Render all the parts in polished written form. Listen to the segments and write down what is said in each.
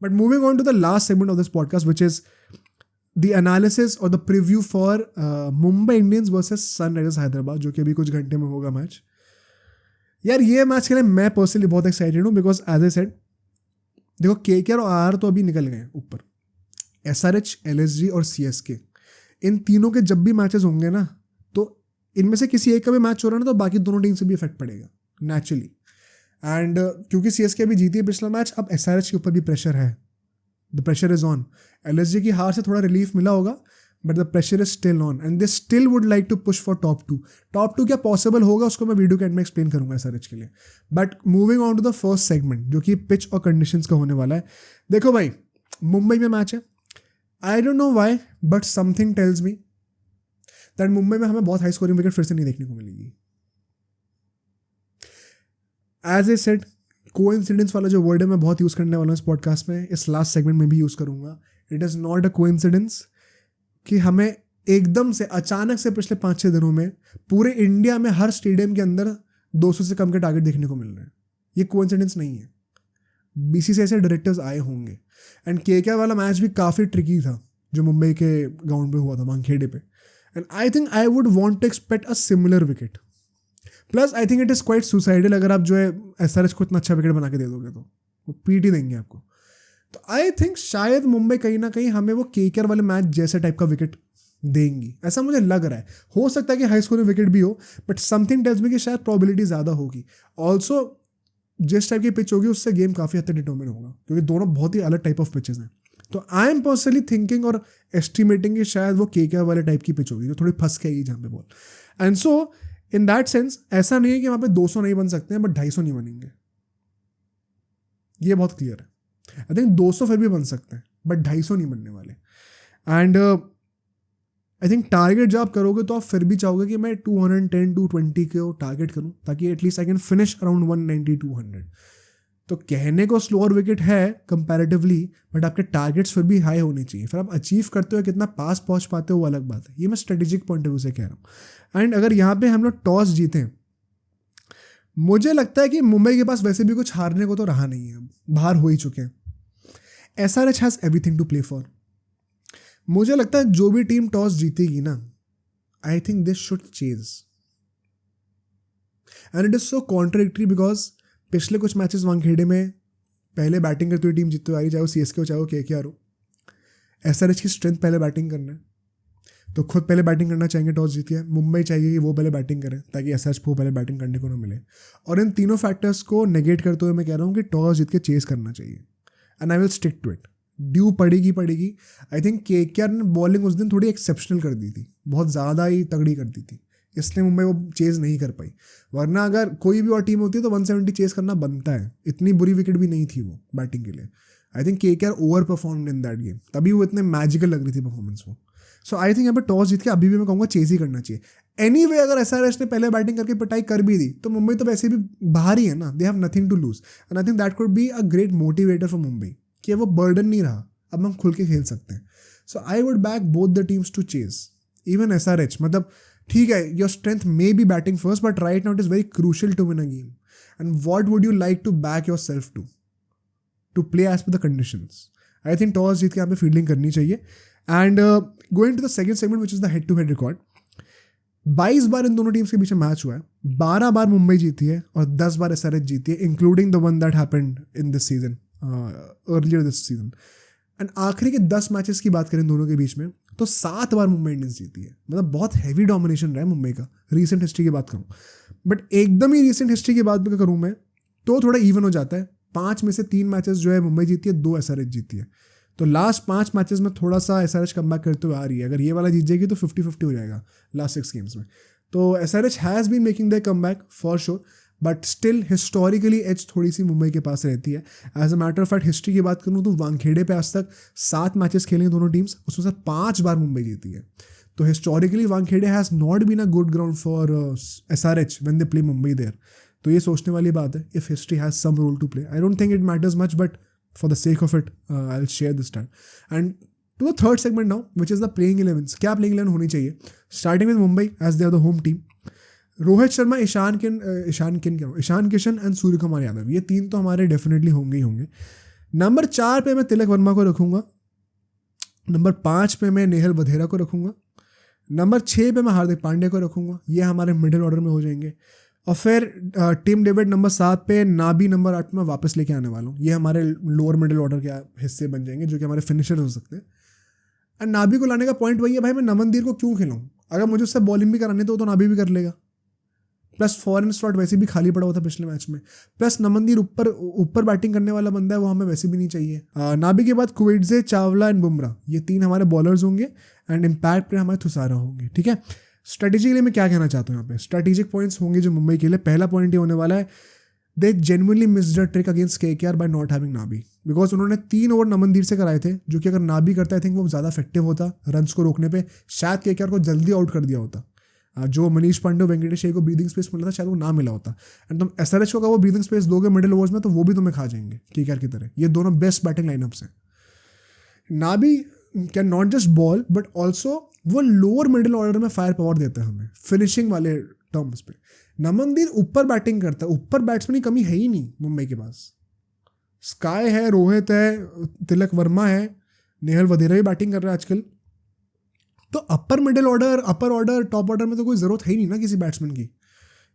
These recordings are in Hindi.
But moving on to the last segment of this podcast, which is the analysis or the preview for Mumbai Indians versus Sunrisers Hyderabad, जो कि अभी कुछ घंटे में होगा मैच. यार ये मैच के लिए मैं पर्सनली बहुत एक्साइटेड हूँ बिकॉज एज ए सेड, देखो केकेआर और आर तो अभी निकल गए ऊपर. एसआरएच, एलएसजी और सीएसके, इन तीनों के जब भी मैचेस होंगे ना, तो इनमें से किसी एक का भी मैच हो रहा है ना, तो बाकी दोनों टीम से भी इफेक्ट पड़ेगा नेचुरली. एंड क्योंकि सीएसके अभी जीती है पिछला मैच, अब एसआरएच के ऊपर भी प्रेशर है. The pressure is on. LSG की हार से थोड़ा रिलीफ मिला होगा, but the pressure is still on and they still would like to push for top two. क्या पॉसिबल होगा उसको मैं वीडियो के एंड में एक्सप्लेन करूंगा एसआरएच के लिए. But moving on to the first segment, जो कि पिच और कंडीशंस का होने वाला है. देखो भाई, मुंबई में मैच है. I don't know why, but something tells me that Mumbai में हमें बहुत हाई स्कोरिंग विकेट फिर से नहीं देखने को मिलेगी. एज ए सेड, कोइंसिडेंस वाला जो वर्ड है मैं बहुत यूज़ करने वाला हूँ इस पॉडकास्ट में, इस लास्ट सेगमेंट में भी यूज़ करूँगा. It is not a coincidence कि हमें एकदम से अचानक से पिछले 5-6 दिनों में पूरे इंडिया में हर स्टेडियम के अंदर 200 से कम के टारगेट देखने को मिल रहे हैं. ये कोइंसिडेंस नहीं है. बीसीसीआई से डायरेक्टर्स आए होंगे. एंड केकेआर वाला मैच भी काफ़ी ट्रिकी था जो मुंबई के ग्राउंड पे हुआ था, वानखेड़े पे. And I think I would want to expect a similar wicket. Plus I think it is quite suicidal अगर आप जो है एसआरएच को इतना अच्छा विकेट बना के दे दोगे तो वो पीट ही देंगे आपको. तो आई थिंक शायद मुंबई कहीं ना कहीं हमें वो केकेआर वाले मैच जैसे टाइप का विकेट देंगी, ऐसा मुझे लग रहा है. हो सकता है कि हाई स्कोरिंग विकेट भी हो, बट समथिंग टेल्स मी कि शायद प्रोबेबिलिटी ज़्यादा होगी. ऑल्सो जिस टाइप की पिच होगी उससे गेम काफ़ी हद तक डिटर्मिन होगा, क्योंकि दोनों बहुत ही अलग टाइप ऑफ पिचेस हैं. तो आई एम पर्सनली थिंकिंग और एस्टिमेटिंग कि शायद वो केकेआर वाले टाइप की पिच होगी जो थोड़ी फंस के आएगी जहाँ पे ball. And so in that sense ऐसा नहीं है कि वहाँ पे 200 नहीं बन सकते हैं, बट 250 नहीं बनेंगे. ये बहुत क्लियर है. आई थिंक 200 फिर भी बन सकते हैं, बट 250 नहीं बनने वाले. एंड आई थिंक टारगेट जब आप करोगे तो आप फिर भी चाहोगे कि मैं 210, 220 को टारगेट करूं ताकि at least I can finish around 190, 200. तो कहने को स्लोअर विकेट है कंपैरेटिवली, बट आपके टारगेट्स फिर भी हाई होने चाहिए. फिर आप अचीव करते हो कितना पास पहुंच पाते हो वो अलग बात है. ये मैं स्ट्रेटेजिक पॉइंट ऑफ व्यू से कह रहा हूँ. एंड अगर यहाँ पे हम लोग टॉस जीतें, मुझे लगता है कि मुंबई के पास वैसे भी कुछ हारने को तो रहा नहीं है, अब बाहर हो ही चुके हैं. SRH has everything to play for. मुझे लगता है जो भी टीम टॉस जीतेगी ना, I think this should chase. And it is so contradictory because पिछले कुछ मैचेस वानखेड़े में पहले बैटिंग करती हुई टीम जीतती आ रही, चाहे वो सीएसके हो चाहे वो केकेआर हो. एसआरएच की स्ट्रेंथ पहले बैटिंग करना है, तो खुद पहले बैटिंग करना चाहेंगे टॉस जीती है. मुंबई चाहिए कि वो पहले बैटिंग करें ताकि एसआरएच को पहले बैटिंग करने को ना मिले. और इन तीनों फैक्टर्स को नेगेट करते हुए मैं कह रहा हूँ कि टॉस जीत के चेस करना चाहिए. And I will stick to it. Dew पड़ेगी. आई थिंक केकेआर ने बॉलिंग उस दिन थोड़ी एक्सेप्शनल कर दी थी, बहुत ज़्यादा ही तगड़ी कर दी थी, इसलिए मुंबई वो चेज़ नहीं कर पाई. वरना अगर कोई भी और टीम होती है तो 170 चेज़ करना बनता है. इतनी बुरी विकेट भी नहीं थी वो बैटिंग के लिए. आई think KKR over performed in that game, तभी वो इतने मैजिकल लग रही थी परफॉर्मेंस वो. सो आई थिंक यहाँ पर टॉस जीत के अभी भी मैं कहूँगा चेज़ ही करना चाहिए. एनीवे अगर एसआरएच ने पहले बैटिंग करके पिटाई कर भी दी तो मुंबई तो वैसे भी बाहर ही है ना. They have nothing to lose. And I think that could be a great motivator for Mumbai कि वो बर्डन नहीं रहा, अब हम खुल के खेल सकते हैं. So I would back both the teams to chase. Even SRH, मतलब ठीक है, your strength may be batting first, but right now it is very crucial to win a game. And what would you like to back yourself to play as per the conditions. I think toss जीत के यहाँ पे फील्डिंग करनी चाहिए. And going to the second segment which is the head to head record. 22 बार इन दोनों टीम्स के बीच में मैच हुआ है. 12 बार मुंबई जीती है और 10 बार एसआरएच जीती है, including the one that happened in this season, earlier this season. And आखिरी के 10 मैचेस की बात करें दोनों के बीच में तो 7 बार मुंबई इंडियंस जीती है. मतलब बहुत हैवी डोमिनेशन रहा है मुंबई का. रीसेंट हिस्ट्री की बात करूँ, बट एकदम ही रीसेंट हिस्ट्री की बात करूँ मैं तो थोड़ा इवन हो जाता है. 5 में से 3 मैचेस जो है मुंबई जीती है, 2 एसआरएच जीती है. तो लास्ट 5 मैचेस में थोड़ा सा एसआरएच कमबैक करते हुए आ रही है. अगर ये वाला जीत जाएगी तो 50-50 हो जाएगा लास्ट 6 गेम्स में. तो SRH has been making the comeback for sure, but still historically edge थोड़ी सी मुंबई के पास रहती है. As a matter of fact history की बात करूँ तो वानखेड़े पे आज तक 7 मैचेस खेले हैं दोनों टीम्स, उसमें से 5 बार मुंबई जीती है. तो historically Wankhede has not been a good ground for SRH when they play Mumbai there. तो ये सोचने वाली बात है. If history has some role to play, I don't think it matters much, but for the sake of it, I'll share this time. And to the third segment now, which is the playing 11s. क्या playing 11 होनी चाहिए? Starting with Mumbai as they are the home team. Rohit Sharma, Ishan Kishan and Surya Kumar Yadav, ये 3 तो हमारे डेफिनेटली होंगे ही होंगे. नंबर 4 पे मैं तिलक वर्मा को रखूंगा, नंबर 5 पे मैं नेहल वधेरा को रखूंगा, नंबर 6 पे मैं हार्दिक पांड्या को रखूंगा, ये हमारे मिडिल ऑर्डर में हो जाएंगे। और फिर टीम डेविड नंबर 7 पे, नाबी नंबर 8 में वापस लेके आने वाला हूँ। ये हमारे लोअर मिडिल ऑर्डर के हिस्से बन जाएंगे जो कि हमारे फिनिशर हो सकते हैं। एंड नाबी को लाने का पॉइंट वही है भाई, मैं नमनदीर को क्यों खिलाऊं? अगर मुझे उससे बॉलिंग भी करानी तो नाबी भी कर लेगा, प्लस फॉरेन स्लॉट वैसे भी खाली पड़ा हुआ था पिछले मैच में, प्लस नमनदीर ऊपर बैटिंग करने वाला बंदा है, वो हमें वैसे भी नहीं चाहिए। नाबी के बाद कुवेटजे, चावला एंड बुमराह, ये 3 हमारे बॉलर्स होंगे एंड इम्पैक्ट पे हमारे थुसारा होंगे। ठीक है, स्ट्रेटेजिकली मैं क्या कहना चाहता हूँ यहाँ पे, स्ट्रेटेजिक पॉइंट्स होंगे जो मुंबई के लिए। पहला पॉइंट ये होने वाला है, they genuinely missed the trick against KKR by not having Nabi, because उन्होंने 3 ओवर नमनदीर से कराए थे, जो कि अगर नाबी करता आई थिंक वो ज़्यादा इफेक्टिव होता रन्स को रोकने पे, शायद केकेआर को जल्दी आउट कर दिया होता। जो मनीष पांडे और वेंकटेश अय्यर को ब्रीदिंग स्पेस मिला था शायद वो ना मिला होता। एंड तुम एसआरएच को अगर वो ब्रीदिंग स्पेस दोगे मिडिल ओवर्स में तो वो भी तुम्हें खा जाएंगे केकेआर की तरह। ये दोनों बेस्ट बैटिंग लाइनअप्स हैं। Nabi can not just ball but also वो लोअर मिडिल ऑर्डर में फायर पावर देता है हमें फिनिशिंग वाले टर्म्स पे। नमनदीर ऊपर बैटिंग करता है, ऊपर बैट्समैन की कमी है ही नहीं मुंबई के पास। स्काई है, रोहित है, तिलक वर्मा है, नेहल वधेरा भी बैटिंग कर रहा है आजकल। तो अपर मिडिल ऑर्डर, अपर ऑर्डर, टॉप ऑर्डर में तो कोई ज़रूरत है ही नहीं ना किसी बैट्समैन की,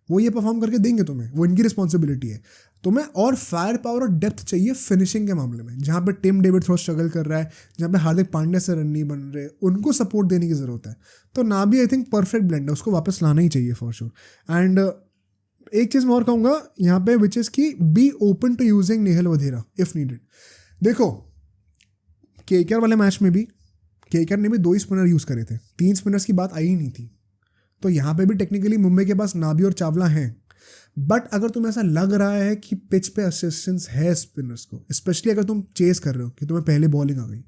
वो ये परफॉर्म करके देंगे तुम्हें, वो इनकी रिस्पॉन्सिबिलिटी है। तुम्हें और फायर पावर और डेप्थ चाहिए फिनिशिंग के मामले में, जहाँ पे टीम डेविड थोड़ा स्ट्रगल कर रहा है, जहाँ पे हार्दिक पांड्या से रन नहीं बन रहे, उनको सपोर्ट देने की ज़रूरत है। तो Nabi I think perfect blend है, उसको वापस लाना ही चाहिए फॉर श्योर। एंड एक चीज़ मैं और कहूँगा यहाँ पे which is key be open to using Nehal Wadhera if needed. देखो केकेआर वाले मैच में भी केकेआर ने भी 2 ही स्पिनर यूज़ करे थे, 3 स्पिनर्स की बात आई ही नहीं थी। तो यहाँ पे भी टेक्निकली मुंबई के पास नाबी और चावला हैं, बट अगर तुम्हें ऐसा लग रहा है कि पिच पे असिस्टेंस है स्पिनर्स को, स्पेशली अगर तुम चेस कर रहे हो कि तुम्हें पहले बॉलिंग आ गई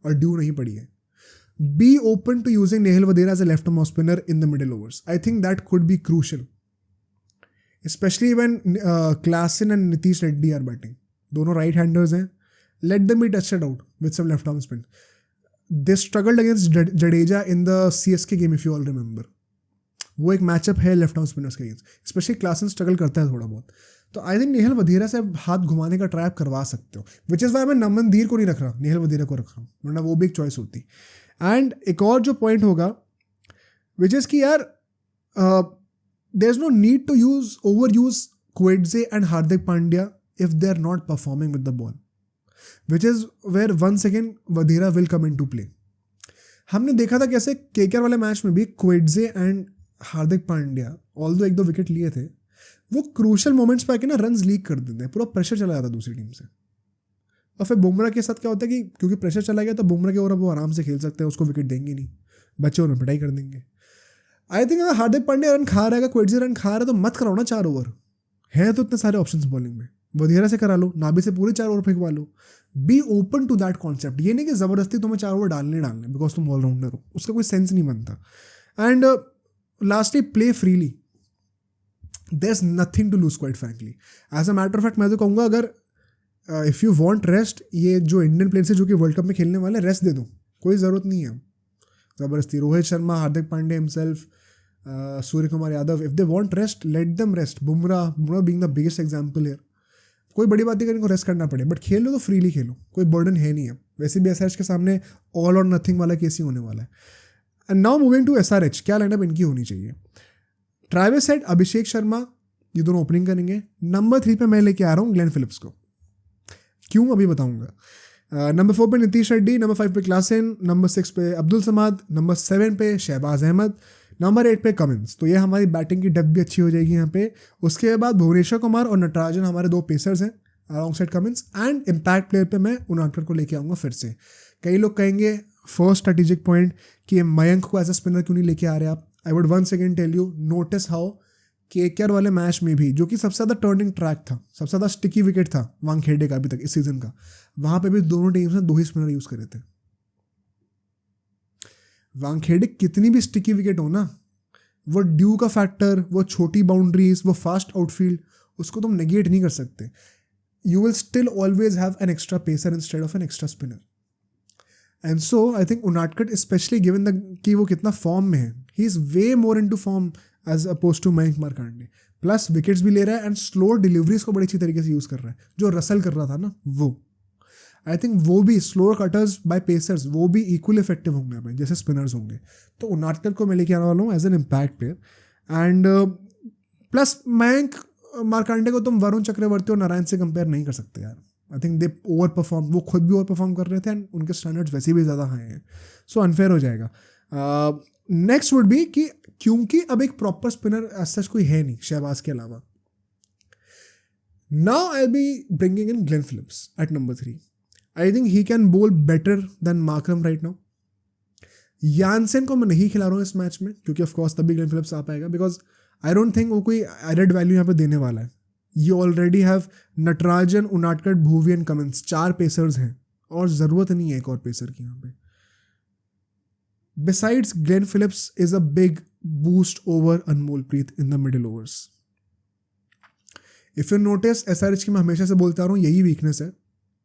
और ड्यू नहीं पड़ी है, be open to using Nehal Wadhera as a left arm off spinner in the middle overs. I think that could be crucial, especially when Klaasen and Nitish Reddy are batting. दोनों राइट हैंडर्स हैं, let them be tested out with some left arm spin. They struggled against Jadeja in the CSK game if you all remember. वो एक मैचअप है लेफ्ट आर्म स्पिनर्स के अगेंस्ट, स्पेशली क्लासन स्ट्रगल करता है थोड़ा बहुत। तो आई थिंक नेहल वधेरा से हाथ घुमाने का ट्राई करवा सकते हो, विच इज़ वाई मैं नमनदीर को नहीं रख रहा, नेहल वधेरा को रख रहा हूँ, वरना वो भी एक चॉइस होती। एंड एक और जो पॉइंट होगा विच इज़ कि यार there is no need to over use Coetzee and Hardik Pandya if they are not performing with the ball, which is where once again Wadhera will come in to play. हमने देखा था कैसे केकेआर वाले मैच में भी Coetzee and Hardik Pandya although 1-2 wicket लिए थे, वो क्रूशल मोमेंट्स पे आके ना रन्स लीक कर देते हैं, पूरा प्रेशर चला जाता है दूसरी टीम से। और फिर बुमराह के साथ क्या होता है कि क्योंकि प्रेशर चला गया तो बुमराह के ओवर अब वो आराम से खेल सकते हैं, उसको विकेट देंगे नहीं, बच्चे उन्हें पिटाई कर देंगे। आई थिंक अगर हार्दिक पांड्या रन खा रहा है, क्वेटजे रन खा रहा है, तो मत कराओ ना 4 ओवर, हैं तो इतने सारे ऑप्शंस बॉलिंग में, वधेरा से करा लो, नाबी से पूरे 4 ओवर फेंकवा लो। Be open to that concept, ये नहीं कि ज़बरदस्ती तुम्हें 4 ओवर डालने बिकॉज तुम ऑलराउंडर हो, उसका कोई सेंस नहीं बनता। And lastly play freely, there is nothing to lose quite frankly. As a matter of fact मैं तो कहूँगा अगर इफ़ यू वांट रेस्ट, ये जो इंडियन प्लेयर्स है जो कि वर्ल्ड कप में खेलने वाले, रेस्ट दे दो, कोई ज़रूरत नहीं है ज़बरदस्ती। Rohit Sharma, Hardik Pandya himself, Surya Kumar Yadav, if they want rest let them rest. Bumrah being the biggest example here, कोई बड़ी बात नहीं कि इनको रेस्ट करना पड़े, बट खेल लो तो फ्रीली खेलो, कोई बर्डन है नहीं है। वैसे भी एसआरएच के सामने ऑल और नथिंग वाला केस ही होने वाला है। And now moving to SRH, क्या लाइनअप इनकी होनी चाहिए? ट्रेविस हेड, अभिषेक शर्मा, ये दोनों ओपनिंग करेंगे। नंबर 3 पे मैं लेके आ रहा हूँ ग्लेन फिलिप्स को, क्यों अभी बताऊंगा। नंबर 4 पे नीतीश रेड्डी, नंबर 5 पे क्लासन, नंबर 6 पे अब्दुल समाद, नंबर 7 पे शहबाज अहमद, नंबर 8 पे कमिंस। तो ये हमारी बैटिंग की डेप्थ भी अच्छी हो जाएगी यहाँ पे। उसके बाद भुवनेश्वर कुमार और नटराजन हमारे 2 पेसर्स हैं along side Cummins. And impact player पे मैं उनादकर को लेके आऊँगा फिर से। कई लोग कहेंगे फर्स्ट स्ट्रेटेजिक पॉइंट कि मयंक को एज अ स्पिनर क्यों नहीं लेके आ रहे आप। I would once again tell you, notice how KKR वाले मैच में भी, जो कि सबसे ज़्यादा टर्निंग ट्रैक था, सबसे ज़्यादा स्टिकी विकेट था वानखेड़े का अभी तक इस सीजन का, वहाँ पे भी दोनों टीम्स ने 2 ही स्पिनर यूज़ करे थे। वानखेड़े कितनी भी स्टिकी विकेट हो ना, वो ड्यू का फैक्टर, वो छोटी बाउंड्रीज, वो फास्ट आउटफील्ड, उसको तुम नेगेट नहीं कर सकते। You will still always have an extra pacer instead of an extra spinner. And so I think Unadkat especially given the कि वो कितना फॉर्म में है, he is way more into form as oppose to Mayank Markande, plus wickets भी ले रहा है एंड स्लो डिलीवरीज को बड़ी अच्छी तरीके से यूज़ कर रहा है, जो रसल कर रहा था ना वो। आई थिंक वो भी स्लोअर कटर्स बाय पेसर्स वो भी इक्वल इफेक्टिव होंगे हमें जैसे स्पिनर्स होंगे. तो उनादकर को मैं लेके आने वाला हूँ as an impact player. And plus Mayank Markande को तुम वरुण चक्रवर्ती और नारायण से कंपेयर नहीं कर सकते यार. I think they over perform, वो खुद भी ओवर परफॉर्म कर रहे थे एंड उनके स्टैंडर्ड्स वैसे भी ज़्यादा हाई हैं. सो अनफेयर हो जाएगा. नेक्स्ट वुड बी कि क्योंकि अब एक प्रॉपर स्पिनर सच कोई है नहीं शहबाज के अलावा. Now I'll be bringing in Glenn Phillips at number 3. I think he can bowl better than Markram right now. Jansen को मैं नहीं खिला रहा हूँ इस मैच में क्योंकि ऑफ कोर्स तभी ग्लेन फिलिप्स आ पाएगा बिकॉज आई डोंट थिंक वो कोई एडेड वैल्यू यहाँ पे देने वाला है. You already have Natarajan, Unadkat, Bhuvi and Cummins, 4 pacers हैं और ज़रूरत नहीं है एक और पेसर की यहाँ पे. Besides, Glenn Phillips is a big boost over Anmolpreet in the middle overs. If you notice SRH की मैं हमेशा से बोलता रहा हूँ यही वीकनेस है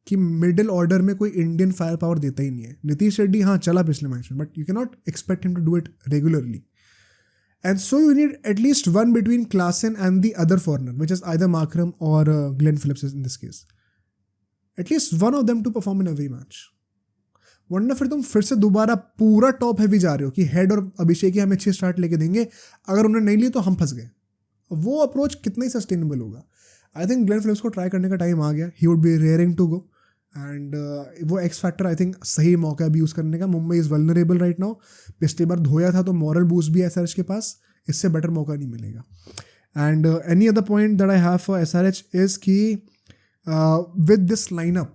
कि मिडिल ऑर्डर में कोई इंडियन फायर पावर देता ही नहीं है. नीतीश रेड्डी हाँ चला पिछले मैच में but you can not expect him to do it regularly. And so you need at least one between Klaasen and the other foreigner which is either Markram और Glenn Phillips in this case. At least one of them to perform in every match. वरना फिर तुम फिर से दोबारा पूरा टॉप हैवी जा रहे हो कि हेड और अभिषेक ही हमें अच्छी स्टार्ट लेके देंगे, अगर उन्होंने नहीं ली तो हम फंस गए. वो अप्रोच कितना ही सस्टेनेबल होगा. आई थिंक ग्लेन फिलिप्स को ट्राई करने का टाइम आ गया. He would be raring to go and वो एक्स फैक्टर आई थिंक सही मौका है अभी यूज़ करने का. Mumbai is vulnerable right now. पिछली बार धोया था तो मॉरल बूस्ट भी है SRH के पास, इससे बेटर मौका नहीं मिलेगा. And any other point that I have for SRH is कि with this lineup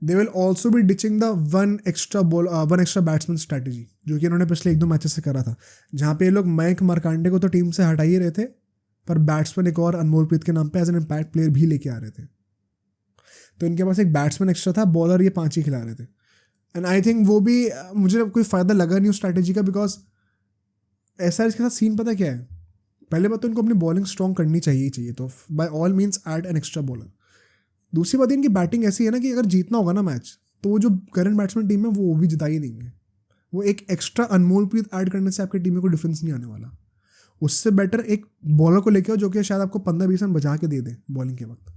they will also be ditching the one extra batsman strategy जो कि इन्होंने पिछले 1-2 मैचेस से करा था, जहाँ पे ये लोग मयंक मार्कंडे को तो टीम से हटा ही रहे थे पर बैट्समैन एक और अनमोलप्रीत के नाम पे एज एन इम्पैक्ट प्लेयर भी लेके आ रहे थे. तो इनके पास एक बैट्समैन एक्स्ट्रा था, बॉलर ये 5 ही खिला रहे थे. एंड आई थिंक वो भी मुझे कोई फ़ायदा लगा नहीं उस स्ट्रैटेजी का बिकॉज SRH के साथ सीन पता क्या है. पहले बात तो इनको अपनी बॉलिंग स्ट्रॉन्ग करनी चाहिए तो by all means add an extra bowler. दूसरी बात इनकी बैटिंग ऐसी है ना कि अगर जीतना होगा ना मैच तो वो जो करंट बैट्समैन टीम है वो भी जिता ही देंगे. वो एक एक्स्ट्रा अनमोलप्रीत ऐड करने से आपकी टीम में कोई डिफरेंस नहीं आने वाला. उससे बेटर एक बॉलर को लेके आओ जो कि शायद आपको 15-20 रन बचा के दे दे बॉलिंग के वक्त.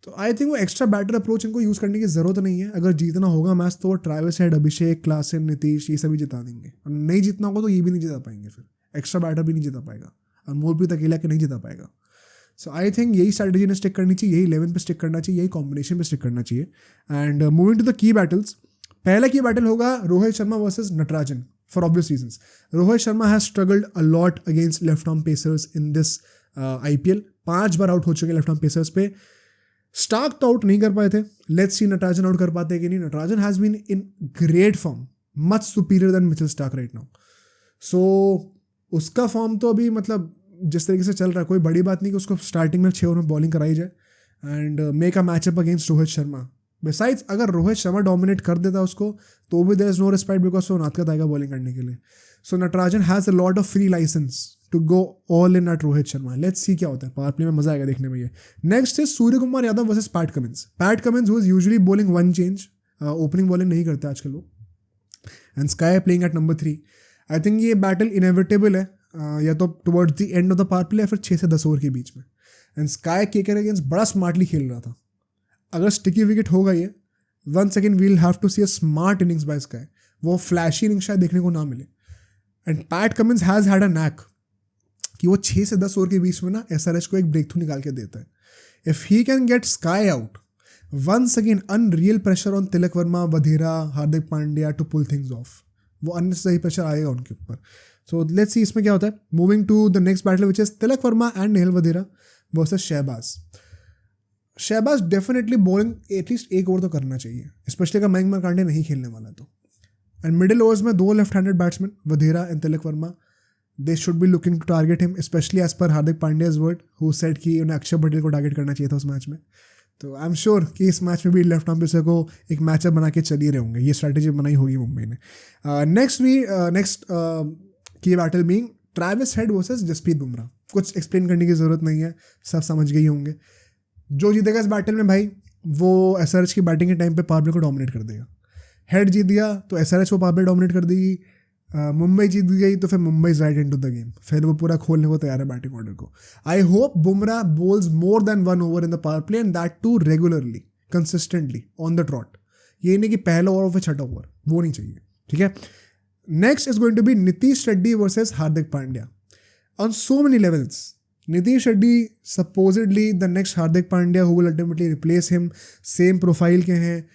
तो आई थिंक वो एक्स्ट्रा बैटर अप्रोच इनको यूज़ करने की ज़रूरत नहीं है. अगर जीतना होगा मैच तो ट्रैविस हेड, अभिषेक, क्लासन, नीतीश ये सभी जिता देंगे. और नहीं जीतना होगा तो ये भी नहीं जिता पाएंगे. फिर एक्स्ट्रा बैटर भी नहीं जिता पाएगा, अनमोलप्रीत अकेला के नहीं जिता पाएगा. सो आई थिंक यही स्ट्रैटेजी ने स्टिक करनी चाहिए, यही 11 पे स्टिक करना चाहिए, यही कॉम्बिनेशन पे स्टिक करना चाहिए. And moving to the key battles, पहला की बैटल होगा Rohit Sharma versus Natarajan. For obvious reasons, Rohit Sharma has struggled a lot against left-arm pacers in this IPL. 5 bar out हो चुके लेफ्ट आर्म पेसर्स पे. स्टार्क तो आउट नहीं कर पाए थे. लेट्स सी नटराजन आउट कर पाते हैं कि नहीं. Natarajan has been in great form, much superior than Mitchell Starc right now. So उसका फॉर्म तो अभी मतलब जिस तरीके से चल रहा है कोई बड़ी बात नहीं कि उसको स्टार्टिंग में 6 ओवर में बॉलिंग कराई जाए and make a matchup against Rohit Sharma. Besides अगर रोहित शर्मा डोमिनेट कर देता उसको तो भी there is no respect because वो उनादकर आएगा बॉलिंग करने के लिए. So Natarajan has a lot of free license to go all in at Rohit Sharma. Let's see क्या होता है. पावर प्ले में मजा आएगा देखने में. ये next is Surya Kumar Yadav versus PAT Cummins. PAT Cummins who is usually bowling one change, opening bowling नहीं करते आजकल वो. And sky playing at number 3. I think ये बैटल इनएविटेबल है या तो towards the end of the power play या फिर 6 से 10 ओवर के बीच में. एंड स्काई केकर अगेंस्ट बड़ा स्मार्टली खेल रहा था. अगर स्टिकी विकेट होगा ये once again we'll have to see a smart innings by Sky. वो फ्लैशी इनिंग्स शायद देखने को ना मिले. And PAT Cummins has had a knack कि वो 6 से 10 ओवर के बीच में ना SRH को एक ब्रेक थ्रू निकाल के देता है. If he can get Sky out once again unreal pressure on Tilak Varma, Wadhera, Hardik Pandya to pull things off. वो अननेसेसरी प्रेशर आएगा उनके ऊपर. सो लेट्स सी इसमें क्या होता है. Moving to the next battle which is Tilak Varma and Nehal Wadhera versus Shahbaz. Shahbaz definitely bowling at least 1 over तो करना चाहिए, स्पेशली अगर मयंक मार्कंडे नहीं खेलने वाला तो. एंड मिडिल ओवर्स में 2 left handed batsman Wadhera and Tilak Varma, they should be looking to target him, especially as per Hardik Pandya's word who said कि उन्हें अक्षर पटेल को टारगेट करना चाहिए था उस मैच में. तो आई एम श्योर कि इस मैच में भी लेफ्ट आर्म पेसर को एक मैचअप बना के चल ही रहे होंगे. ये स्ट्रैटेजी बनाई होगी मुंबई ने. Next key battle being Travis Head versus Jasprit Bumrah. कुछ एक्सप्लेन करने की ज़रूरत नहीं है, सब समझ गए होंगे. जो जीतेगा इस बैटल में भाई वो SRH की बैटिंग के टाइम पे पावर प्ले को डोमिनेट कर देगा. हेड जीत गया तो SRH को पावर प्ले डोमिनेट कर देगी. मुंबई जीत गई तो फिर Mumbai is right into the game. फिर वो पूरा खोलने को तैयार है बैटिंग ऑर्डर को. I hope Bumrah bowls more than 1 over in the power play and that too regularly consistently on the trot. ये नहीं कि पहला ओवर फिर छठा ओवर, वो नहीं चाहिए, ठीक है। Next is going to be Nitish Reddy versus Hardik Pandya on so many levels. Nitish Reddy supposedly the next Hardik Pandya who will ultimately replace him, same profile के हैं।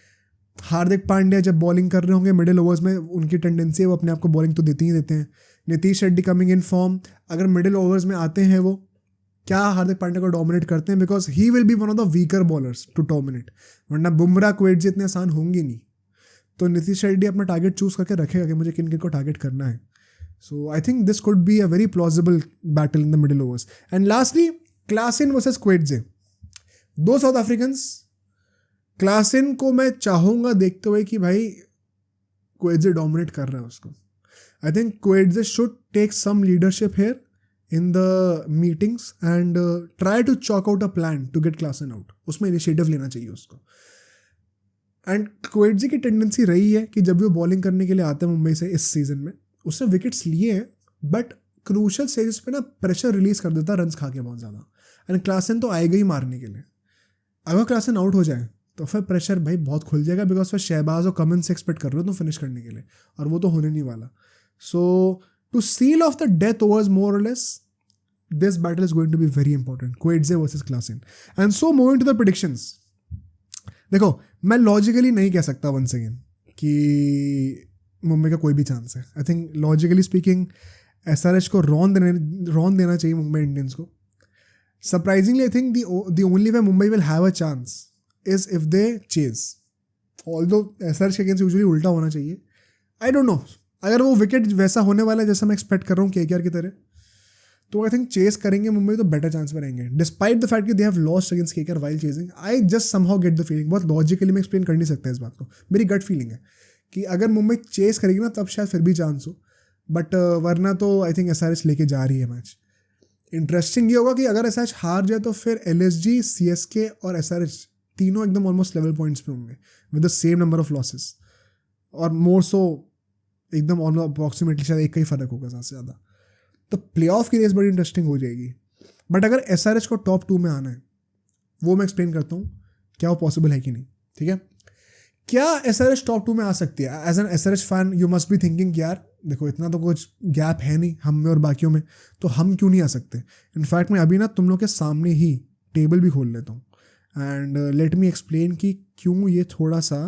हार्दिक पांड्या जब बॉलिंग कर रहे होंगे मिडिल ओवर्स में, उनकी टेंडेंसी है वो अपने आप को बॉलिंग तो देते ही देते हैं। Nitish Reddy coming in form, अगर मिडिल ओवर्स में आते हैं वो, क्या हार्दिक पांड्या को डोमिनेट करते हैं, because he will be one of the weaker bowlers to dominate, वरना बुमराह क्वेट इतने आसान होंगे नहीं। तो नीतीश रेड्डी अपना टारगेट चूज करके रखेगा कि मुझे किन किन को टारगेट करना है। So I think this could be a very plausible battle in the middle overs. And lastly, Klaasen versus Coetzee. दो साउथ अफ्रीकन्स। क्लासन को मैं चाहूँगा देखते हुए कि भाई Coetzee डोमिनेट कर रहा है उसको। I think Coetzee should take some leadership here in the meetings and try to chalk out a plan to get Klaasen out. उसमें इनिशिएटिव लेना चाहिए उसको। एंड Coetzee की टेंडेंसी रही है कि जब भी वो बॉलिंग करने के लिए आते हैं मुंबई से इस सीजन में, उसने विकेट्स लिए हैं बट क्रूशल स्टेजेस पे ना प्रेशर रिलीज कर देता है रन्स खा के बहुत ज़्यादा। एंड क्लासन तो आएगा ही मारने के लिए। अगर क्लासन आउट हो जाए तो फिर प्रेशर भाई बहुत खुल जाएगा, बिकॉज फिर शहबाज और कमिंस से एक्सपेक्ट कर रहे हो तुम फिनिश करने के लिए, और वो तो होने नहीं वाला। So to seal off the death overs more और less, this battle is going to be very important, Coetzee versus Klaasen. And so moving to the predictions. देखो मैं लॉजिकली नहीं कह सकता वंस अगेन कि मुंबई का कोई भी चांस है। I think logically speaking SRH को रॉन देना चाहिए मुंबई इंडियंस को। Surprisingly I think the only way Mumbai will have a chance is if they chase, although SRH के अगेंस्ट यूजुअली उल्टा होना चाहिए। आई डोंट नो, अगर वो विकेट वैसा होने वाला है जैसा मैं एक्सपेक्ट कर रहा हूँ KKR की तरह, तो आई थिंक चेस करेंगे मुंबई तो बेटर चांस में रहेंगे, डिस्पाइट द फैक्ट कि they have lost against KKR while chasing. I just somehow get the feeling, बहुत लॉजिकली मैं एक्सप्लेन कर नहीं सकता इस बात को, मेरी गट फीलिंग है कि अगर मुंबई चेस करेगी ना तब शायद फिर भी चांस हो, बट वरना तो आई थिंक SRH लेके जा रही है मैच। इंटरेस्टिंग ये होगा कि अगर SRH हार जाए तो फिर LSG, CSK और SRH तीनों एकदम ऑलमोस्ट लेवल पॉइंट्स पे होंगे with the same number of losses, और मोर सो एकदम अप्रॉक्सीमेटली शायद एक का ही फर्क होगा ज़्यादा से ज़्यादा। तो प्ले ऑफ की रेस बड़ी इंटरेस्टिंग हो जाएगी। बट अगर SRH को टॉप 2 में आना है, वो मैं एक्सप्लेन करता हूँ क्या वो पॉसिबल है कि नहीं, ठीक है। क्या SRH टॉप 2 में आ सकती है? As an SRH fan you must be thinking यार देखो इतना तो कुछ गैप है नहीं हम में और बाकियों में, तो हम क्यों नहीं आ सकते। इनफैक्ट मैं अभी ना तुम लोग के सामने ही टेबल भी खोल लेता हूँ एंड लेट मी एक्सप्लेन कि क्यों ये थोड़ा सा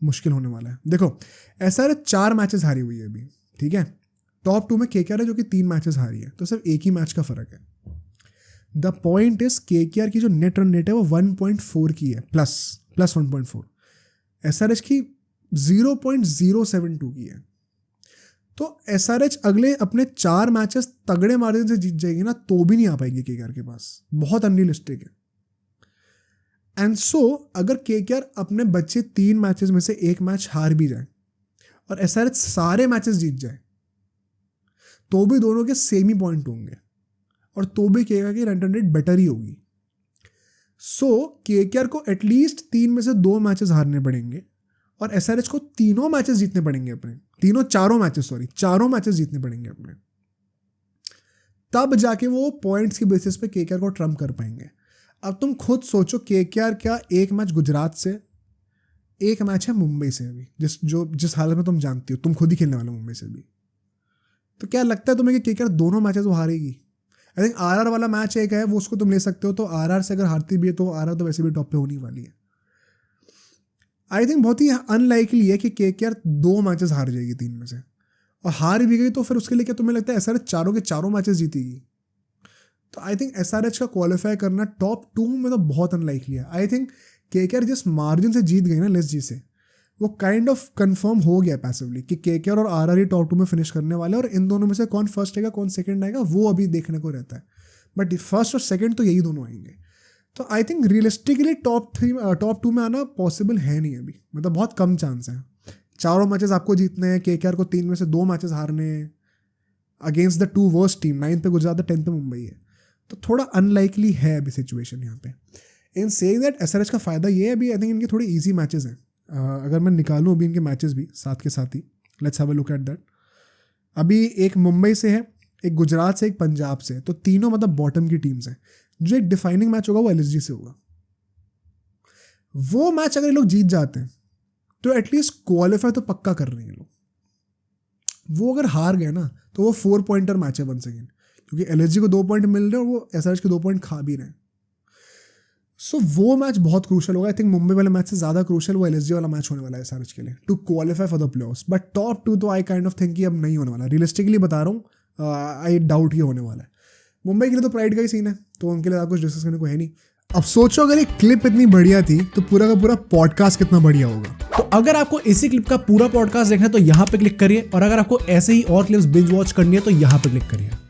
मुश्किल होने वाला है। देखो SRH 4 मैचेस हारी हुई है अभी, ठीक है। टॉप 2 में KKR है जो कि 3 मैचेस हारी है, तो सिर्फ एक ही मैच का फर्क है। द पॉइंट इज KKR की जो नेट रन रेट है वो 1.4 की है, प्लस 1.4। SRH की 0.072 की है। तो SRH अगले अपने 4 मैचेस तगड़े मार्जिन से जीत जाएगी ना तो भी नहीं आ पाएगी KKR के पास, बहुत अनरियलिस्टिक है। एंड सो अगर KKR अपने बच्चे 3 मैचेस में से एक मैच हार भी जाए और SRH सारे मैचेस जीत जाए तो भी दोनों के सेम ही पॉइंट होंगे, और तो भी KKR की रन रेट बेटर ही होगी। सो KKR को एटलीस्ट 3 में से 2 मैचेस हारने पड़ेंगे और SRH को तीनों मैचेस जीतने पड़ेंगे अपने, चारों मैचेस जीतने पड़ेंगे अपने, तब जाके वो पॉइंट्स की बेसिस पे KKR को ट्रम्प कर पाएंगे। अब तुम खुद सोचो, KKR क्या एक मैच गुजरात से, एक मैच है मुंबई से अभी, जिस हालत में तुम जानती हो, तुम खुद ही खेलने वाले हो मुंबई से भी, तो क्या लगता है तुम्हें कि KKR दोनों मैचेस वो हारेगी? आई थिंक RR वाला मैच एक है वो उसको तुम ले सकते हो, तो RR से अगर हारती भी है तो RR तो वैसे भी टॉप पे होने वाली है। आई थिंक बहुत ही अनलाइकली है कि KKR 2 मैचेस हार जाएगी 3 में से, और हार भी गई तो फिर उसके लिए क्या तुम्हें लगता है SRH चारों के चारों मैचेस जीतेगी? तो आई थिंक SRH का क्वालिफाई करना टॉप 2 में तो बहुत अनलाइकली है। आई थिंक KKR जिस मार्जिन से जीत गई ना LSG से, वो काइंड ऑफ कंफर्म हो गया पैसिवली कि KKR और RR ही टॉप 2 में फिनिश करने वाले हैं, और इन दोनों में से कौन फर्स्ट आएगा कौन सेकंड आएगा वो अभी देखने को रहता है, बट फर्स्ट और सेकंड तो यही दोनों आएंगे। तो आई थिंक रियलिस्टिकली टॉप 2 में आना पॉसिबल है नहीं अभी, मतलब बहुत कम चांस है। चारों मैचेस आपको जीतने हैं, KKR को 3 में से 2 मैचेस हारने हैं against the 2 worst team, 9th पे गुजरात है, 10th पे मुंबई है, तो थोड़ा अनलाइकली है अभी सिचुएशन यहाँ पे। इन सेइंग दैट SRH का फ़ायदा ये है अभी, आई थिंक इनके थोड़े ईजी मैचेस हैं। अगर मैं निकालूँ अभी इनके मैचेस भी साथ के साथ ही, let's have a look at that. अभी एक मुंबई से है, एक गुजरात से, एक पंजाब से, तो तीनों मतलब बॉटम की टीम्स हैं। जो एक डिफाइनिंग मैच होगा वो LSG से होगा। वो मैच अगर ये लोग जीत जाते हैं तो एटलीस्ट क्वालिफाई तो पक्का कर रहे हैं ये लोग। वो अगर हार गए ना तो वो 4 पॉइंटर मैच है वंस अगेन, क्योंकि एलएसजी को 2 पॉइंट मिल रहे हैं और वो एसआरएच के 2 पॉइंट खा भी रहे हैं। सो वो मैच बहुत क्रूशल होगा। आई थिंक मुंबई वाला मैच से ज़्यादा क्रूशल वो एलएसजी वाला मैच होने वाला है एसआरएच के लिए to qualify for the playoffs. But top 2 तो आई काइंड ऑफ थिंक कि अब नहीं होने वाला, रियलिस्टिकली बता रहा हूँ। आई डाउट ये होने वाला है। मुंबई के लिए तो प्राइड का ही सीन है, तो उनके लिए कुछ डिस्कस करने को है नहीं। अब सोचो अगर ये क्लिप इतनी बढ़िया थी तो पूरा का पूरा पॉडकास्ट कितना बढ़िया होगा। तो अगर आपको इसी क्लिप का पूरा पॉडकास्ट देखना है तो यहाँ पे क्लिक करिए, और अगर आपको ऐसे ही और क्लिप्स बिंज वॉच करनी है तो यहाँ पे क्लिक करिए।